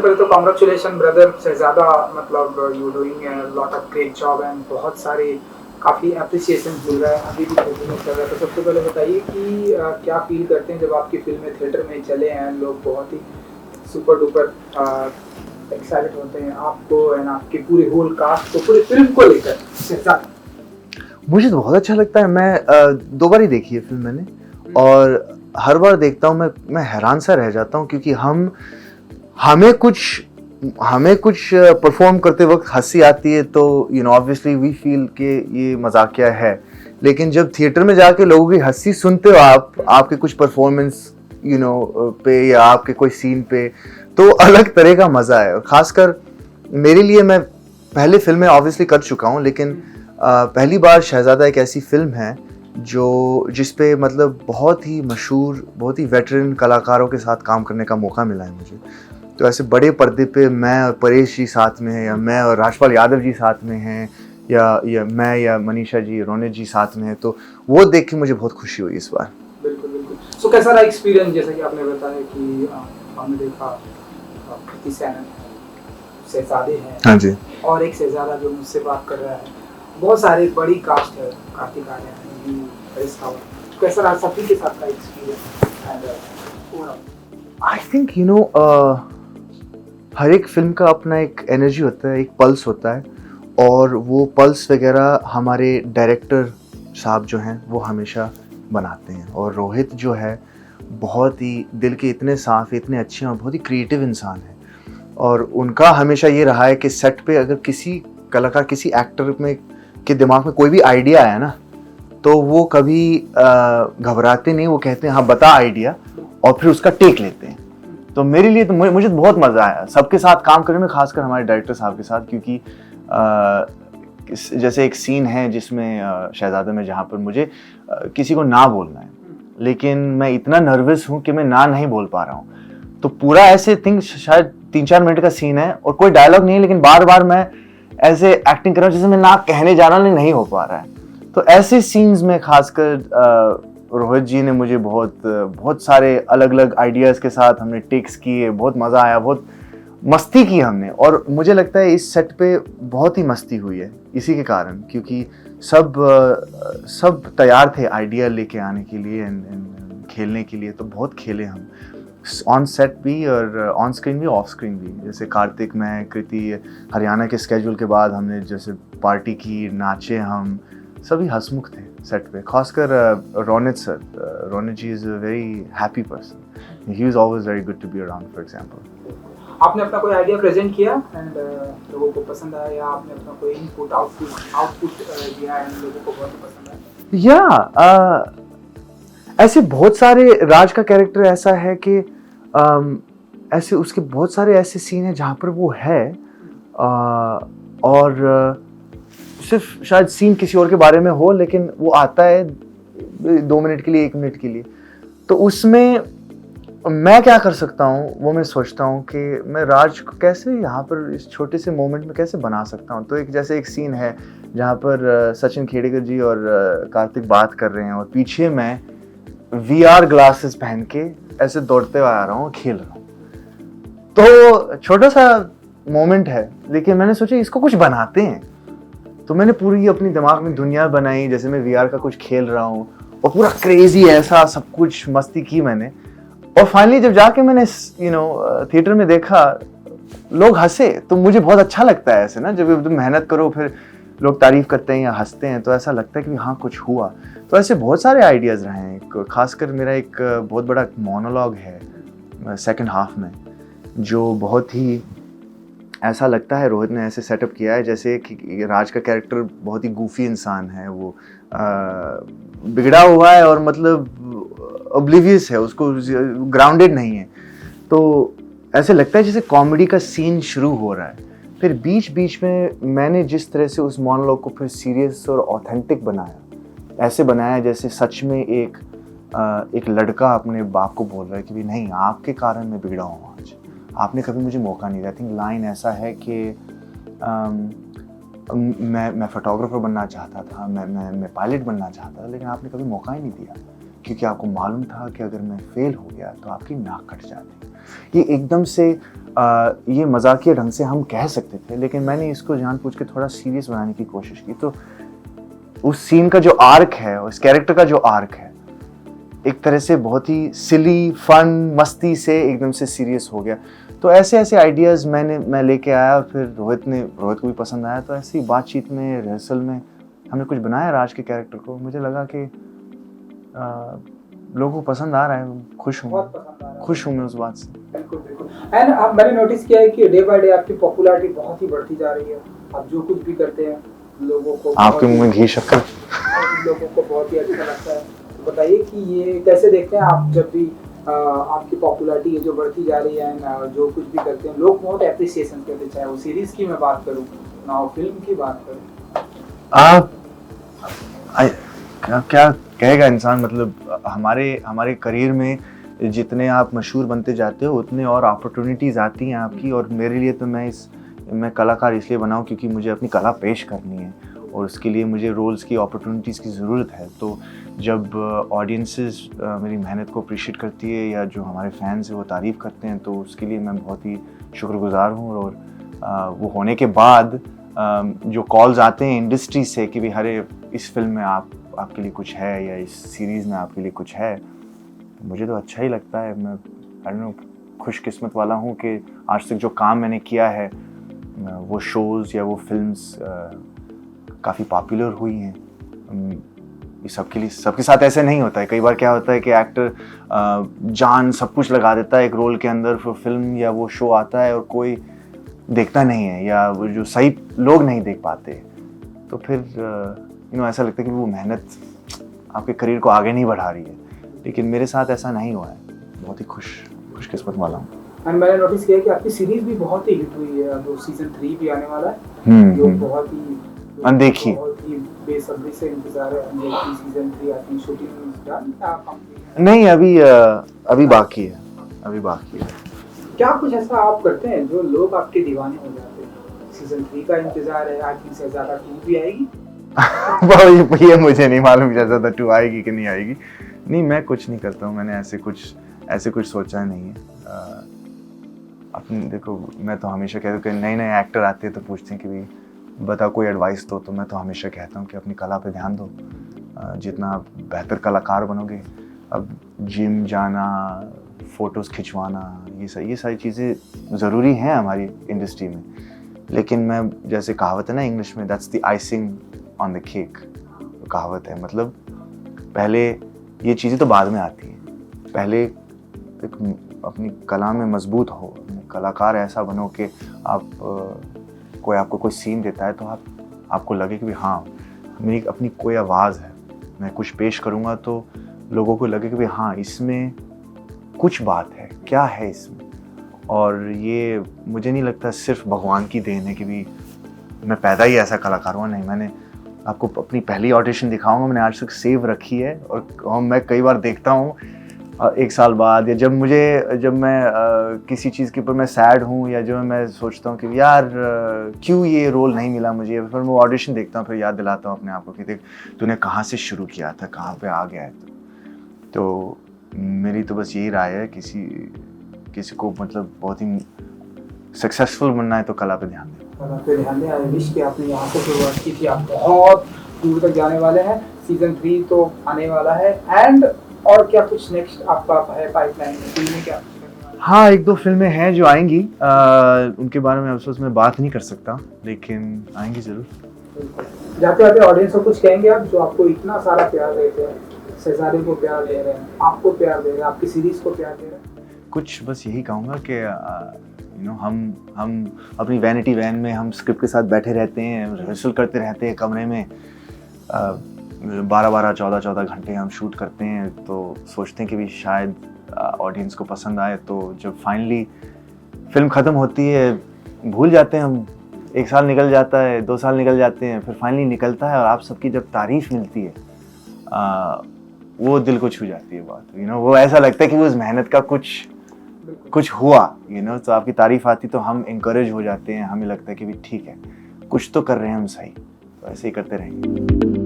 पहले तो congratulation brother शहजादा, मतलब you doing lot of great job and बहुत सारे काफ़ी एप्रिसिएशन मिल रहा है, अभी भी थिएटर में चल रहा है। तो सबसे पहले बताइए कि क्या फील करते हैं जब आपकी फिल्में थिएटर में चले हैं, लोग बहुत ही सुपर डुपर एक्साइटेड होते हैं आपको एंड आपके पूरे होल कास्ट को, पूरी फिल्म को लेकर शहजादा? मुझे तो बहुत अच्छा लगता है। मैं 2 बार ही देखी है फिल्म मैंने, और हर बार देखता हूँ मैं हैरान सा रह जाता हूँ, क्योंकि हमें कुछ परफॉर्म करते वक्त हंसी आती है तो ऑब्वियसली वी फील कि ये मजाकिया है। लेकिन जब थिएटर में जाके लोगों की हंसी सुनते हो आपके कुछ परफॉर्मेंस पे या आपके कोई सीन पे, तो अलग तरह का मजा है। खासकर मेरे लिए, मैं पहले फिल्में ऑब्वियसली कर चुका हूँ, लेकिन पहली बार शहजादा एक ऐसी फिल्म है जिसपे मतलब बहुत ही मशहूर, बहुत ही वेटरन कलाकारों के साथ काम करने का मौका मिला है मुझे। तो ऐसे बड़े पर्दे पे मैं और परेश जी साथ में हैं, या मैं और राजपाल यादव जी साथ में हैं, या मैं या मनीषा जी, रोनित जी साथ में हैं, तो वो देख के मुझे बहुत खुशी हुई इस बार। बिल्कुल बिल्कुल। सो कैसा रहा एक्सपीरियंस, जैसा कि आपने बताया कि हमने देखा कृति सैनन है, शहजादे हैं, हाँ जी, और एक शहजादा जो मुझसे बात कर रहा है, बहुत सारे बड़ी कास्ट है, कार्तिक आर्यन, हरीश रावत। कैसा रहा सभी के साथ का एक्सपीरियंस एंड आई थिंक हर एक फिल्म का अपना एक एनर्जी होता है, एक पल्स होता है, और वो पल्स वगैरह हमारे डायरेक्टर साहब जो हैं वो हमेशा बनाते हैं। और रोहित जो है, बहुत ही दिल के इतने साफ़, इतने अच्छे और बहुत ही क्रिएटिव इंसान है। और उनका हमेशा ये रहा है कि सेट पे अगर किसी कलाकार, किसी एक्टर में के दिमाग में कोई भी आइडिया आया ना, तो वो कभी घबराते नहीं, वो कहते हैं हाँ बता आइडिया, और फिर उसका टेक लेते हैं। तो मेरे लिए तो मुझे बहुत मज़ा आया सबके साथ काम करने में, खासकर हमारे डायरेक्टर साहब के साथ, क्योंकि जैसे एक सीन है जिसमें शहजादा में, जहाँ पर मुझे किसी को ना बोलना है, लेकिन मैं इतना नर्वस हूँ कि मैं ना नहीं बोल पा रहा हूँ। तो पूरा ऐसे थिंक शायद 3-4 मिनट का सीन है और कोई डायलॉग नहीं है, लेकिन बार बार मैं ऐसे एक्टिंग कर रहा हूँ जैसे मैं ना कहने जा रहा हूँ, नहीं हो पा रहा है। तो ऐसे सीन्स में खासकर रोहित जी ने मुझे बहुत सारे अलग अलग आइडियाज़ के साथ हमने टेक्स किए, बहुत मज़ा आया, बहुत मस्ती की हमने। और मुझे लगता है इस सेट पे बहुत ही मस्ती हुई है इसी के कारण, क्योंकि सब तैयार थे आइडिया लेके आने के लिए, खेलने के लिए। तो बहुत खेले हम, ऑन सेट भी और ऑन स्क्रीन भी, ऑफ स्क्रीन भी। जैसे कार्तिक, मैं, कृति, हरियाणा के स्केड्यूल के बाद हमने जैसे पार्टी की, नाचे हम, सभी हंसमुख थे सेट पे। खासकर Ronit sir, Ronit ji is a very happy person, he is always very good to be around. For example, आपने अपना कोई आइडिया प्रेजेंट किया एंड लोगों को पसंद आया, या आपने अपना कोई इनपुट आउटपुट दिया एंड लोगों को बहुत पसंद आया? या ऐसे बहुत सारे, राज का कैरेक्टर ऐसा है कि ऐसे उसके बहुत सारे ऐसे सीन हैं जहाँ पर वो है, और सिर्फ शायद सीन किसी और के बारे में हो, लेकिन वो आता है 2 मिनट के लिए, 1 मिनट के लिए। तो उसमें मैं क्या कर सकता हूँ, वो मैं सोचता हूँ कि मैं राज को कैसे यहाँ पर इस छोटे से मोमेंट में कैसे बना सकता हूँ। तो जैसे एक सीन है जहाँ पर सचिन खेड़ेकर जी और कार्तिक बात कर रहे हैं, और पीछे मैं VR ग्लासेस पहन के ऐसे दौड़ते हुए आ रहा हूँ, खेल रहा हूँ। तो छोटा सा मोमेंट है, लेकिन मैंने सोचा इसको कुछ बनाते हैं। तो मैंने पूरी अपनी दिमाग में दुनिया बनाई, जैसे मैं VR का कुछ खेल रहा हूँ, और पूरा क्रेजी ऐसा सब कुछ मस्ती की मैंने। और फाइनली जब जाके मैंने थिएटर में देखा, लोग हंसे, तो मुझे बहुत अच्छा लगता है ऐसे ना, जब तुम मेहनत करो फिर लोग तारीफ करते हैं या हंसते हैं, तो ऐसा लगता है कि हाँ कुछ हुआ। तो ऐसे बहुत सारे आइडियाज़ रहे हैं। खासकर मेरा एक बहुत बड़ा मोनोलॉग है सेकंड हाफ में, जो बहुत ही ऐसा लगता है रोहित ने ऐसे सेटअप किया है जैसे कि राज का कैरेक्टर बहुत ही गूफी इंसान है, वो बिगड़ा हुआ है और मतलब ऑब्लिवियस है, उसको ग्राउंडेड नहीं है। तो ऐसे लगता है जैसे कॉमेडी का सीन शुरू हो रहा है, फिर बीच बीच में मैंने जिस तरह से उस मोनोलॉग को फिर सीरियस और ऑथेंटिक बनाया, ऐसे बनाया जैसे सच में एक लड़का अपने बाप को बोल रहा है कि भी नहीं, आपके कारण मैं बिगड़ा हूँ आज, आपने कभी मुझे मौका नहीं दिया। आई थिंक लाइन ऐसा है कि मैं फोटोग्राफर बनना चाहता था, मैं पायलट बनना चाहता था, लेकिन आपने कभी मौका ही नहीं दिया। क्योंकि आपको मालूम था कि अगर मैं फेल हो गया तो आपकी नाक कट जाती। ये एकदम से ये मजाकिया ढंग से हम कह सकते थे, लेकिन मैंने इसको जानबूझ के थोड़ा सीरियस बनाने की कोशिश की। तो उस सीन का जो आर्क है, उस कैरेक्टर का जो आर्क है, एक तरह से बहुत ही सिली फन मस्ती से एकदम से सीरियस हो गया। तो ऐसे ऐसे आइडियाज़ मैं लेके आया, फिर रोहित को भी पसंद आया। तो ऐसी बातचीत में, रिहर्सल में हमने कुछ बनाया राज के कैरेक्टर को। मुझे लगा कि लोगों को पसंद आ रहा है, खुश हूँ मैं उस बात से। बिल्कुल बिल्कुल। एंड अब मैंने नोटिस किया है कि डे बाय डे आपकी पॉपुलैरिटी बहुत ही बढ़ती जा रही है। आप जो कुछ भी करते हैं लोगों को, आपके मुंह में घी शक्कर, लोगों को बहुत ही अच्छा लगता है। तो बताइए कि ये कैसे देखते हैं आप, जब भी आपकी पॉपुलैरिटी जो बढ़ती जा रही है, जो कुछ भी करते हैं लोग बहुत एप्रिसिएशन करते हैं, चाहे वो सीरीज की मैं बात करूँ ना वो फिल्म की बात करूँ। आप क्या कहेगा इंसान। मतलब हमारे करियर में जितने आप मशहूर बनते जाते हो उतने और अपॉर्चुनिटीज़ आती हैं आपकी। और मेरे लिए तो मैं कलाकार इसलिए बनाऊँ क्योंकि मुझे अपनी कला पेश करनी है, और उसके लिए मुझे रोल्स की, अपॉर्चुनिटीज़ की ज़रूरत है। तो जब ऑडियंसेस मेरी मेहनत को अप्रिशिएट करती है, या जो हमारे फैंस हैं वो तारीफ़ करते हैं, तो उसके लिए मैं बहुत ही शुक्रगुज़ार हूँ। और वो होने के बाद जो कॉल्स आते हैं इंडस्ट्री से कि भाई अरे इस फिल्म में आपके लिए कुछ है, या इस सीरीज़ में आपके लिए कुछ है, तो मुझे तो अच्छा ही लगता है। मैं आई डोंट नो, खुशकिस्मत वाला हूँ कि आज तक जो काम मैंने किया है, वो शोज़ या वो फिल्म्स काफ़ी पॉपुलर हुई हैं। ये सबके साथ ऐसे नहीं होता है। कई बार क्या होता है कि एक्टर जान सब कुछ लगा देता है एक रोल के अंदर, फिर फिल्म या वो शो आता है और कोई देखता नहीं है, या वो जो सही लोग नहीं देख पाते, तो फिर ऐसा लगता है कि वो मेहनत आपके करियर को आगे नहीं बढ़ा रही है। लेकिन मेरे साथ ऐसा नहीं हुआ है। बहुत ही खुशकिस्मत वाला हूँ। एंड मैंने नोटिस किया कि आपकी सीरीज भी बहुत ही हिट हुई है, जो सीजन 3 भी आने वाला है, जो बहुत ही अनदेखी, बहुत ही बेसब्री से इंतजार है। अनदेखी season 3 I think shooting done या कंप्लीट? नहीं, अभी बाकी है। क्या कुछ ऐसा आप करते हैं जो लोग आपके दीवाने हो जाते हैं? सीजन 3 का इंतजार है, आई थिंक शहजादा 2 भी आएगी। ये मुझे नहीं मालूम शहजादा 2 आएगी कि नहीं आएगी। नहीं, मैं कुछ नहीं करता हूँ। मैंने ऐसे कुछ सोचा नहीं है। अपने देखो, मैं तो हमेशा कहता हूँ कि नए एक्टर आते हैं तो पूछते हैं कि भाई बता कोई एडवाइस दो, तो मैं तो हमेशा कहता हूँ कि अपनी कला पे ध्यान दो। जितना आप बेहतर कलाकार बनोगे, अब जिम जाना, फ़ोटोज़ खिंचवाना, ये सारी चीज़ें ज़रूरी हैं हमारी इंडस्ट्री में। लेकिन मैं, जैसे कहावत है ना इंग्लिश में, that's the icing on the cake, कहावत है। मतलब पहले ये चीज़ें तो बाद में आती हैं। पहले एक अपनी कला में मजबूत हो, कलाकार ऐसा बनो कि आप कोई आपको कोई सीन देता है तो आपको लगे कि हाँ, मेरी अपनी कोई आवाज़ है, मैं कुछ पेश करूँगा तो लोगों को लगे कि हाँ, इसमें कुछ बात है, क्या है इसमें। और ये मुझे नहीं लगता सिर्फ भगवान की देन है कि भी मैं पैदा ही ऐसा कलाकार हुआ। नहीं, मैंने आपको अपनी पहली ऑडिशन दिखाऊंगा, मैंने आज तक सेव रखी है। और मैं कई बार देखता हूँ 1 साल बाद, या जब मैं किसी चीज़ के ऊपर मैं सैड हूँ, या जब मैं सोचता हूँ कि यार क्यों ये रोल नहीं मिला मुझे, फिर मैं ऑडिशन देखता हूँ, फिर याद दिलाता हूँ अपने आप को कि देख तूने कहाँ से शुरू किया था, कहाँ पे आ गया है। तो मेरी तो बस यही राय है, किसी को मतलब बहुत ही सक्सेसफुल बनना है तो कला पे ध्यान दें। कला पे ध्यान दें। आई विश कि आपने यहाँ से शुरुआत की थी, आप बहुत दूर तक जाने वाले हैं। सीजन 3 तो आने वाला है। एंड और क्या कुछ नेक्स्ट आपका है पाइपलाइन में, फिल्में क्या? हाँ, 1-2 फिल्में हैं जो आएंगी। उनके बारे में अफसोस मैं बात नहीं कर सकता, लेकिन आएंगी ज़रूर। जाते जाते ऑडियंस को कुछ कहेंगे आप, जो आपको इतना सारा प्यार देते हैं, शहजादे को प्यार दे रहे हैं, आपको प्यार दे रहे हैं, आपकी सीरीज को प्यार दे रहे हैं? कुछ बस यही कहूँगा कि हम अपनी वैनिटी वैन में हम स्क्रिप्ट के साथ बैठे रहते हैं, रिहर्सल करते रहते हैं कमरे में, 12-12, 14-14 घंटे हम शूट करते हैं। तो सोचते हैं कि भी शायद ऑडियंस को पसंद आए। तो जब फाइनली फिल्म ख़त्म होती है, भूल जाते हैं हम, 1 साल निकल जाता है, 2 साल निकल जाते हैं, फिर फाइनली निकलता है और आप सबकी जब तारीफ़ मिलती है, वो दिल को छू जाती है बात। वो ऐसा लगता है कि वो उस मेहनत का कुछ हुआ, तो आपकी तारीफ़ आती तो हम इंकरेज हो जाते हैं। हमें लगता है कि भी ठीक है, कुछ तो कर रहे हैं हम सही, तो ऐसे ही करते रहेंगे।